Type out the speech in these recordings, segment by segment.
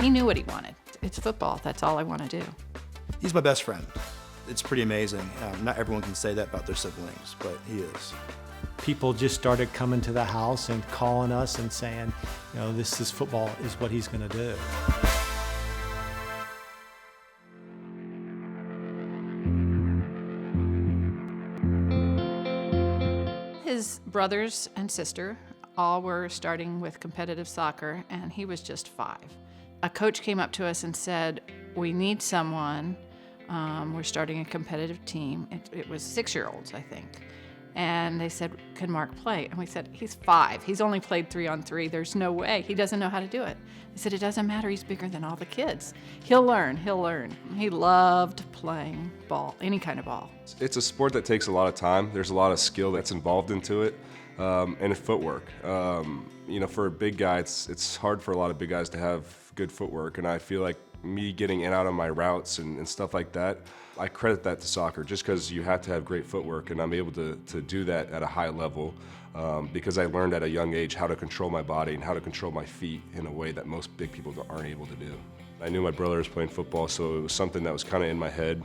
he knew what he wanted. It's football. That's all I want to do. He's my best friend. It's pretty amazing. Not everyone can say that about their siblings, but he is. People just started coming to the house and calling us and saying, this is football is what he's going to do. His brothers and sister all were starting with competitive soccer, and he was just 5. A coach came up to us and said, we need someone. We're starting a competitive team. It was 6-year-olds, I think. And they said, can Mark play? And we said, he's 5. He's only played 3-on-3. There's no way. He doesn't know how to do it. They said, it doesn't matter. He's bigger than all the kids. He'll learn. He loved playing ball, any kind of ball. It's a sport that takes a lot of time. There's a lot of skill that's involved into it, and footwork. For a big guy, it's hard for a lot of big guys to have good footwork, and I feel like me getting in and out on my routes and stuff like that, I credit that to soccer just because you have to have great footwork, and I'm able to do that at a high level because I learned at a young age how to control my body and how to control my feet in a way that most big people aren't able to do. I knew my brother was playing football, so it was something that was kind of in my head,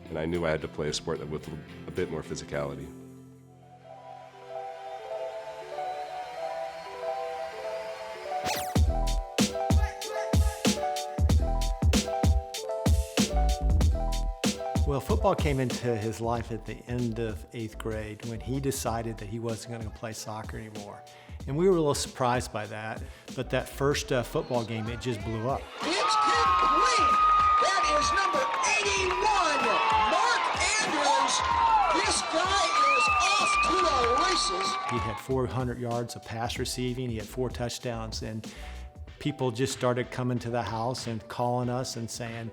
and I knew I had to play a sport with a bit more physicality. Well, football came into his life at the end of 8th grade when he decided that he wasn't going to play soccer anymore. And we were a little surprised by that, but that first football game, it just blew up. It's complete! That is number 81, Mark Andrews. This guy is off to the races. He had 400 yards of pass receiving, he had 4 touchdowns, and people just started coming to the house and calling us and saying,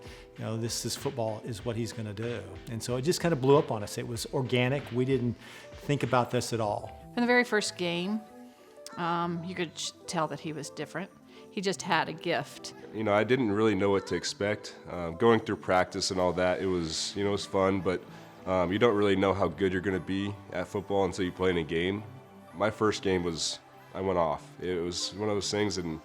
this is football is what he's going to do. And so it just kind of blew up on us. It was organic. We didn't think about this at all. In the very first game, you could tell that he was different. He just had a gift. I didn't really know what to expect. Going through practice and all that, it was fun, but you don't really know how good you're going to be at football until you play in a game. My first game I went off. It was one of those things, and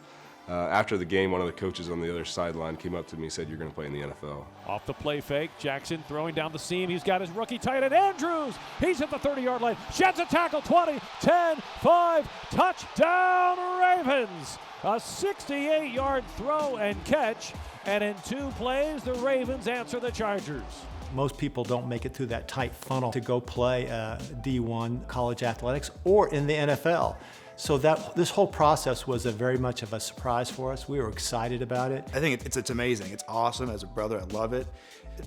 after the game, one of the coaches on the other sideline came up to me and said, you're going to play in the NFL. Off the play fake, Jackson throwing down the seam. He's got his rookie tight end, Andrews. He's at the 30-yard line. Sheds a tackle, 20, 10, 5, touchdown Ravens. A 68-yard throw and catch, and in 2 plays, the Ravens answer the Chargers. Most people don't make it through that tight funnel to go play D1 college athletics or in the NFL. So this whole process was very much of a surprise for us. We were excited about it. I think it's amazing. It's awesome. As a brother, I love it.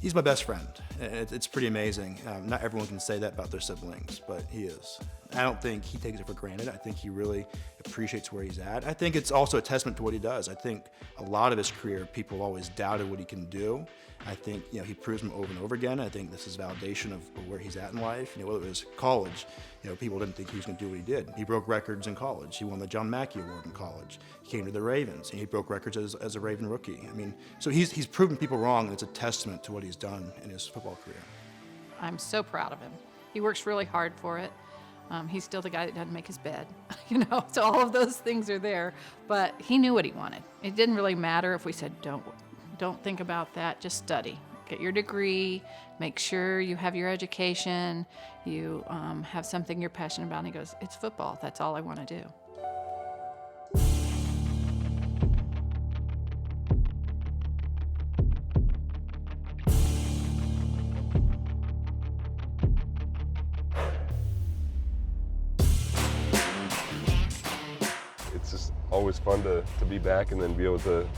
He's my best friend. It's pretty amazing. Not everyone can say that about their siblings, but he is. I don't think he takes it for granted. I think he really appreciates where he's at. I think it's also a testament to what he does. I think a lot of his career, people always doubted what he can do. I think he proves them over and over again. I think this is validation of where he's at in life. Whether it was college, people didn't think he was going to do what he did. He broke records in college. He won the John Mackey Award in college. He came to the Ravens, and he broke records as a Raven rookie. So he's proven people wrong, and it's a testament to what he's done in his football career. I'm so proud of him. He works really hard for it. He's still the guy that doesn't make his bed, so all of those things are there. But he knew what he wanted. It didn't really matter if we said, don't think about that, just study. Get your degree, make sure you have your education, you have something you're passionate about. And he goes, it's football, that's all I want to do. It's just always fun to be back and then be able to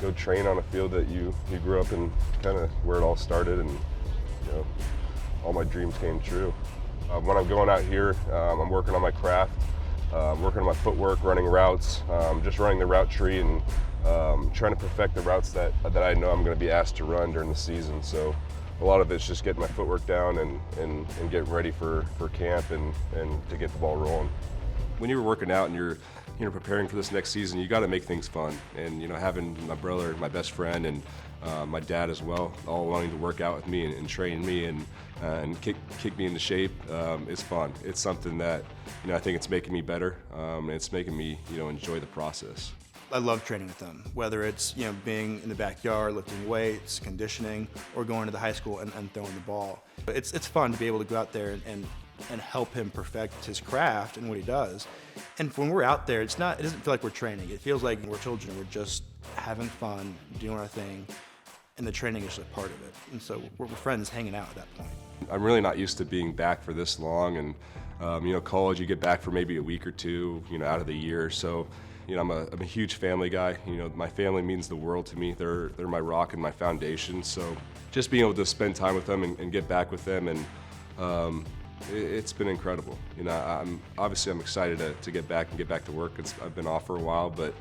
go train on a field that you grew up in, kind of where it all started, and all my dreams came true. When I'm going out here, I'm working on my craft, working on my footwork, running routes, just running the route tree, and trying to perfect the routes that I know I'm going to be asked to run during the season. So a lot of it's just getting my footwork down and getting ready for camp and to get the ball rolling. When you're working out and you're preparing for this next season, you got to make things fun. And having my brother, my best friend, and my dad as well, all wanting to work out with me and train me and kick me into shape is fun. It's something that I think it's making me better. And it's making me enjoy the process. I love training with them, whether it's being in the backyard, lifting weights, conditioning, or going to the high school and throwing the ball. But it's fun to be able to go out there and help him perfect his craft and what he does. And when we're out there, it doesn't feel like we're training. It feels like we're children. We're just having fun, doing our thing, and the training is just a part of it. And so we're friends hanging out at that point. I'm really not used to being back for this long, and college, you get back for maybe a week or two, out of the year. So, I'm a huge family guy. My family means the world to me. They're my rock and my foundation. So, just being able to spend time with them and get back with them, and it's been incredible. I'm excited to get back to work. I've been off for a while, but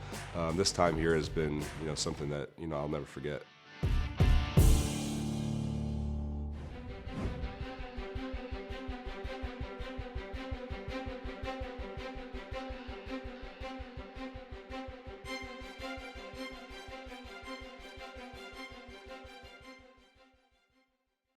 this time here has been something that I'll never forget.